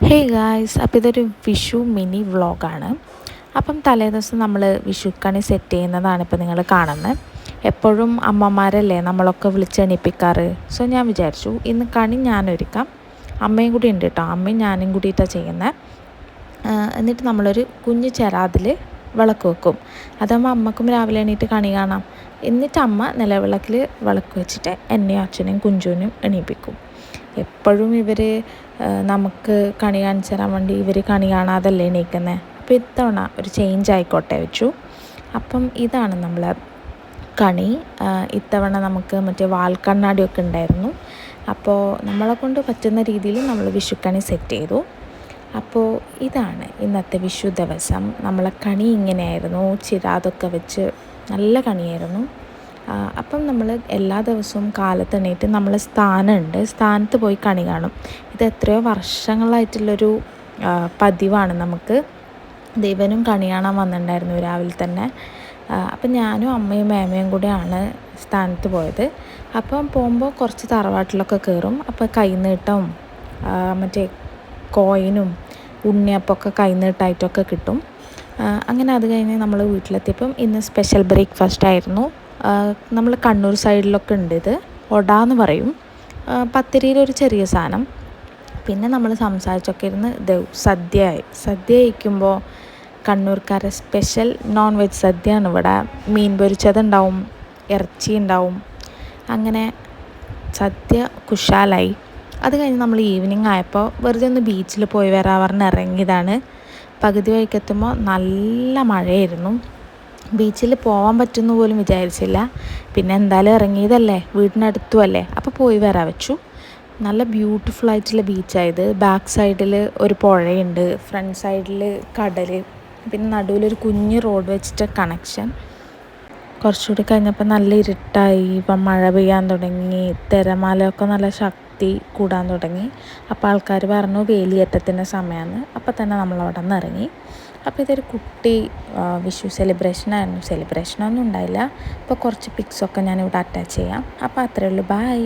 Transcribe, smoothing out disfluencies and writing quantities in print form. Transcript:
Hey guys, അപ്പോൾ ഇതൊരു Vishu mini വ്ളോഗാണ്. അപ്പം തലേദിവസം നമ്മൾ വിഷുക്കണി സെറ്റ് ചെയ്യുന്നതാണ് ഇപ്പോൾ നിങ്ങൾ കാണുന്നത്. എപ്പോഴും അമ്മമാരല്ലേ നമ്മളൊക്കെ വിളിച്ചെണീപ്പിക്കാറ്. സോ ഞാൻ വിചാരിച്ചു ഇന്ന് കണി ഞാനൊരുക്കാം. അമ്മയും കൂടി ഉണ്ട് കേട്ടോ, അമ്മയും ഞാനും കൂടിയിട്ടാണ് ചെയ്യുന്നത്. എന്നിട്ട് നമ്മളൊരു കുഞ്ഞു ചെറാതിൽ വിളക്ക് വെക്കും. അതാകുമ്പോൾ അമ്മക്കും രാവിലെ എണീറ്റ് കണി കാണാം. എന്നിട്ട് അമ്മ നിലവിളക്കിൽ വിളക്ക് വെച്ചിട്ട് എന്നെയും അച്ഛനെയും കുഞ്ചുവിനും എണീപ്പിക്കും. എപ്പോഴും ഇവർ നമുക്ക് കണി കാണിച്ചു തരാൻ വേണ്ടി ഇവർ കണി കാണാതല്ലേ എണീക്കുന്നത്. അപ്പോൾ ഇത്തവണ ഒരു ചേഞ്ച് ആയിക്കോട്ടെ വെച്ചു. അപ്പം ഇതാണ് നമ്മൾ കണി. ഇത്തവണ നമുക്ക് മറ്റേ വാൽക്കണ്ണാടിയൊക്കെ ഉണ്ടായിരുന്നു. അപ്പോൾ നമ്മളെ കൊണ്ട് പറ്റുന്ന രീതിയിൽ നമ്മൾ വിഷുക്കണി സെറ്റ് ചെയ്തു. അപ്പോൾ ഇതാണ് ഇന്നത്തെ വിഷു ദിവസം. നമ്മളെ കണി ഇങ്ങനെയായിരുന്നു. ചിരാതൊക്കെ വെച്ച് നല്ല കണിയായിരുന്നു. അപ്പം നമ്മൾ എല്ലാ ദിവസവും കാലത്ത് എണീറ്റ് നമ്മൾ സ്ഥാനത്ത് പോയി കണി കാണും. ഇത് എത്രയോ വർഷങ്ങളായിട്ടുള്ളൊരു പതിവാണ് നമുക്ക്. ദൈവനും കണി കാണാൻ വന്നിട്ടുണ്ടായിരുന്നു രാവിലെ തന്നെ. അപ്പം ഞാനും അമ്മയും മേമയും കൂടെയാണ് സ്ഥാനത്ത് പോയത്. അപ്പം പോകുമ്പോൾ കുറച്ച് തറവാട്ടിലൊക്കെ കയറും. അപ്പോൾ കൈനീട്ടവും മറ്റേ കോയിനും ഉണ്ണിയപ്പമൊക്കെ കൈനീട്ടായിട്ടൊക്കെ കിട്ടും. അങ്ങനെ അത് കഴിഞ്ഞ് നമ്മൾ വീട്ടിലെത്തിയപ്പം ഇന്ന് സ്പെഷ്യൽ ബ്രേക്ക്ഫാസ്റ്റ് ആയിരുന്നു. നമ്മൾ കണ്ണൂർ സൈഡിലൊക്കെ ഉണ്ട് ഇത്, ഒടാന്ന് പറയും. പത്തിരിയിലൊരു ചെറിയ സാധനം. പിന്നെ നമ്മൾ സംസാരിച്ചൊക്കെ ഇരുന്ന് സദ്യ കഴിക്കുമ്പോൾ കണ്ണൂർക്കാരെ സ്പെഷ്യൽ നോൺ വെജ് സദ്യയാണ് ഇവിടെ. മീൻ പൊരിച്ചതുണ്ടാവും, ഇറച്ചി ഉണ്ടാവും. അങ്ങനെ സദ്യ കുശാലായി. അത് കഴിഞ്ഞ് നമ്മൾ ഈവനിങ് ആയപ്പോൾ വെറുതെ ഒന്ന് ബീച്ചിൽ പോയി വരാൻ പറഞ്ഞ് ഇറങ്ങിയതാണ്. പകുതി വഴിക്കെത്തുമ്പോൾ നല്ല മഴയായിരുന്നു. ബീച്ചിൽ പോകാൻ പറ്റുമെന്ന് പോലും വിചാരിച്ചില്ല. പിന്നെ എന്തായാലും ഇറങ്ങിയതല്ലേ, വീടിനടുത്തുമല്ലേ, അപ്പോൾ പോയി വരാൻ വെച്ചു. നല്ല ബ്യൂട്ടിഫുൾ ആയിട്ടുള്ള ബീച്ചായത്. ബാക്ക് സൈഡിൽ ഒരു പുഴയുണ്ട്, ഫ്രണ്ട് സൈഡിൽ കടൽ, പിന്നെ നടുവിലൊരു കുഞ്ഞ് റോഡ് വെച്ചിട്ട് കണക്ഷൻ. കുറച്ചുകൂടി കഴിഞ്ഞപ്പോൾ നല്ല ഇരുട്ടായി. ഇപ്പം മഴ പെയ്യാൻ തുടങ്ങി, തിരമാലയൊക്കെ നല്ല ശക്തി കൂടാൻ തുടങ്ങി. അപ്പോൾ ആൾക്കാർ പറഞ്ഞു വേലിയേറ്റത്തിൻ്റെ സമയമാണ്. അപ്പോൾ തന്നെ നമ്മളവിടെ നിന്ന് ഇറങ്ങി. അപ്പോൾ ഇതൊരു കുട്ടി വിഷു സെലിബ്രേഷനായിരുന്നു. സെലിബ്രേഷനൊന്നും ഉണ്ടായില്ല. അപ്പോൾ കുറച്ച് പിക്സൊക്കെ ഞാനിവിടെ അറ്റാച്ച് ചെയ്യാം. അപ്പോൾ അത്രയേ ഉള്ളൂ. ബൈ.